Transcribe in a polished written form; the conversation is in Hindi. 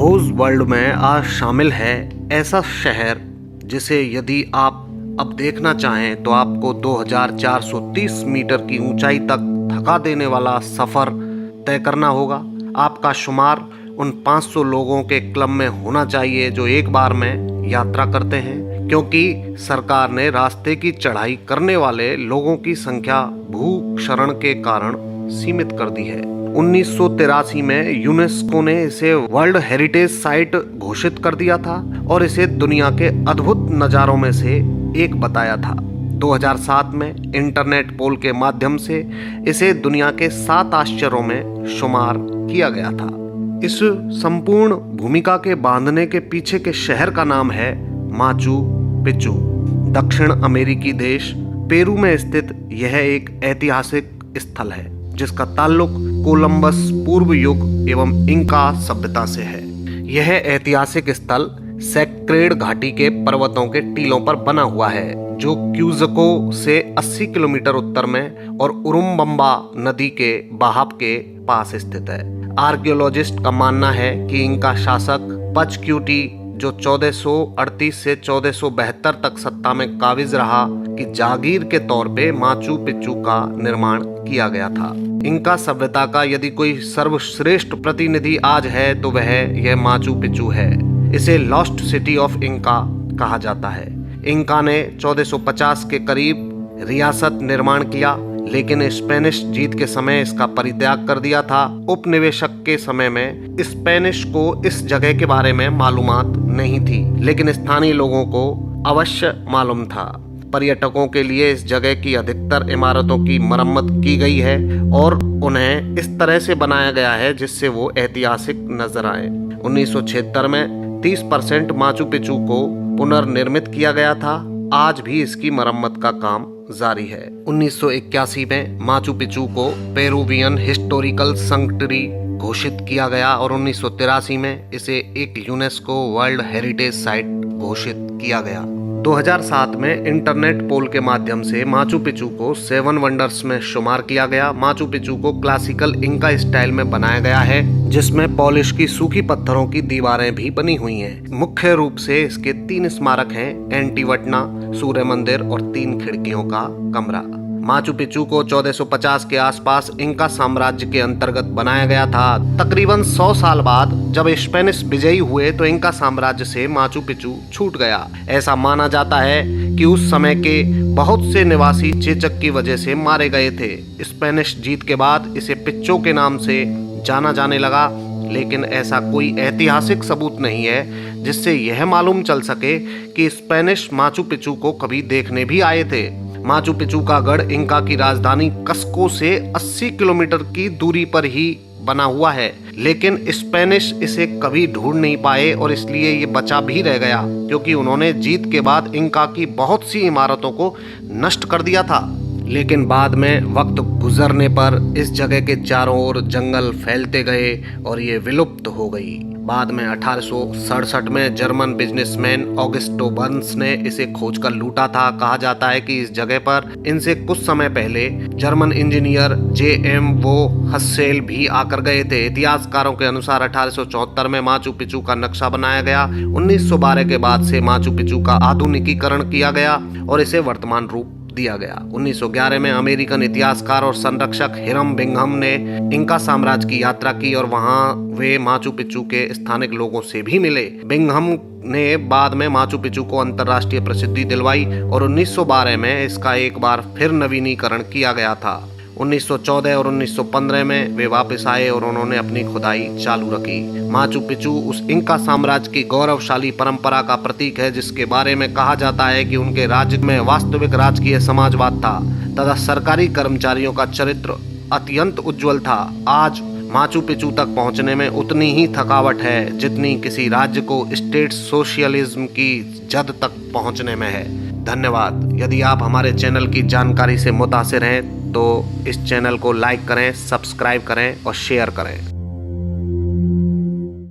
खोज वर्ल्ड में आज शामिल है ऐसा शहर जिसे यदि आप अब देखना चाहें तो आपको 2430 मीटर की ऊंचाई तक थका देने वाला सफ़र तय करना होगा। आपका शुमार उन 500 लोगों के क्लब में होना चाहिए जो एक बार में यात्रा करते हैं, क्योंकि सरकार ने रास्ते की चढ़ाई करने वाले लोगों की संख्या भूक्षरण के कारण सीमित कर दी है। 1983 में यूनेस्को ने इसे वर्ल्ड हेरिटेज साइट घोषित कर दिया था और इसे दुनिया के अद्भुत नज़ारों में से एक बताया था। 2007 में इंटरनेट पोल के माध्यम से इसे दुनिया के 7 आश्चर्यों में शुमार किया गया था। इस संपूर्ण भूमिका के बांधने के पीछे के शहर का नाम है माचू पिच्चू। दक्षिण अमेरिकी देश पेरू में स्थित यह एक ऐतिहासिक स्थल है जिसका ताल्लुक कोलंबस पूर्व युग एवं इंका सभ्यता से है। यह ऐतिहासिक स्थल सेक्रेड घाटी के पर्वतों के टीलों पर बना हुआ है जो क्यूज़को से 80 किलोमीटर उत्तर में और उरुम्बम्बा नदी के बहाव के पास स्थित है। आर्कियोलॉजिस्ट का मानना है कि इंका शासक पचक्यूटी जो 1438 से 1472 तक सत्ता में काबिज रहा कि जागीर के तौर पे माचू पिच्चू का निर्माण किया गया था। इंका सभ्यता का यदि कोई सर्वश्रेष्ठ प्रतिनिधि आज है तो वह यह माचू पिच्चू है। इसे लॉस्ट सिटी ऑफ इंका कहा जाता है। इंका ने 1450 के करीब रियासत निर्माण किया, लेकिन स्पेनिश जीत के समय इसका परित्याग कर दिया था। उपनिवेशक के समय में स्पेनिश को इस जगह के बारे में मालूमात नहीं थी, लेकिन स्थानीय लोगों को अवश्य मालूम था। पर्यटकों के लिए इस जगह की अधिकतर इमारतों की मरम्मत की गई है और उन्हें इस तरह से बनाया गया है जिससे वो ऐतिहासिक नजर आए। 1976 में 30% माचू पिच्चू को पुनर्निर्मित किया गया था। आज भी इसकी मरम्मत का काम जारी है। 1981 में माचू पिच्चू को पेरुवियन हिस्टोरिकल सैंक्चुअरी घोषित किया गया और 1983 में इसे एक यूनेस्को वर्ल्ड हेरिटेज साइट घोषित किया गया। 2007 में इंटरनेट पोल के माध्यम से माचू पिच्चू को 7 वंडर्स में शुमार किया गया। माचू पिच्चू को क्लासिकल इंका स्टाइल में बनाया गया है जिसमें पॉलिश की सूखी पत्थरों की दीवारें भी बनी हुई हैं। मुख्य रूप से इसके 3 स्मारक हैं, एंटीवटना, सूर्य मंदिर और 3 खिड़कियों का कमरा। माचू पिच्चू को 1450 के आसपास इंका साम्राज्य के अंतर्गत बनाया गया था। तकरीबन 100 साल बाद जब स्पेनिश विजयी हुए तो इंका साम्राज्य से माचू पिच्चू छूट गया। ऐसा माना जाता है कि उस समय के बहुत से निवासी चेचक की वजह से मारे गए थे। स्पेनिश जीत के बाद इसे पिच्चो के नाम से जाना जाने लगा, लेकिन ऐसा कोई ऐतिहासिक सबूत नहीं है जिससे यह मालूम चल सके कि स्पेनिश माचू पिच्चू को कभी देखने भी आए थे। माचू पिच्चू का गढ़ इंका की राजधानी कस्को से 80 किलोमीटर की दूरी पर ही बना हुआ है, लेकिन स्पेनिश इसे कभी ढूंढ नहीं पाए और इसलिए ये बचा भी रह गया क्योंकि उन्होंने जीत के बाद इंका की बहुत सी इमारतों को नष्ट कर दिया था। लेकिन बाद में वक्त गुजरने पर इस जगह के चारों ओर जंगल फैलते गए और ये विलुप्त हो गई। बाद में 1867 में जर्मन बिजनेसमैन ऑगस्टो बर्न्स ने इसे खोजकर लूटा था। कहा जाता है कि इस जगह पर इनसे कुछ समय पहले जर्मन इंजीनियर J.M. वो हस्सेल भी आकर गए थे। इतिहासकारों के अनुसार 1874 में माचू पिच्चू का नक्शा बनाया गया। 1912 के बाद से माचू पिच्चू का आधुनिकीकरण किया गया और इसे वर्तमान रूप दिया गया। 1911 में अमेरिकन इतिहासकार और संरक्षक हिरम बिंघम ने इंका साम्राज्य की यात्रा की और वहां वे माचू पिच्चू के स्थानिक लोगों से भी मिले। बिंघम ने बाद में माचू पिच्चू को अंतर्राष्ट्रीय प्रसिद्धि दिलवाई और 1912 में इसका एक बार फिर नवीनीकरण किया गया था। 1914 और 1915 में वे वापस आए और उन्होंने अपनी खुदाई चालू रखी। माचू पिच्चू उस इंका साम्राज्य की गौरवशाली परंपरा का प्रतीक है जिसके बारे में कहा जाता है कि उनके राज्य में वास्तविक राजकीय समाजवाद था तथा सरकारी कर्मचारियों का चरित्र अत्यंत उज्जवल था। आज माचू पिच्चू तक पहुंचने में उतनी ही थकावट है जितनी किसी राज्य को स्टेट सोशलिज्म की जद तक पहुंचने में है। धन्यवाद। यदि आप हमारे चैनल की जानकारी से मुतासिर हैं तो इस चैनल को लाइक करें, सब्सक्राइब करें और शेयर करें।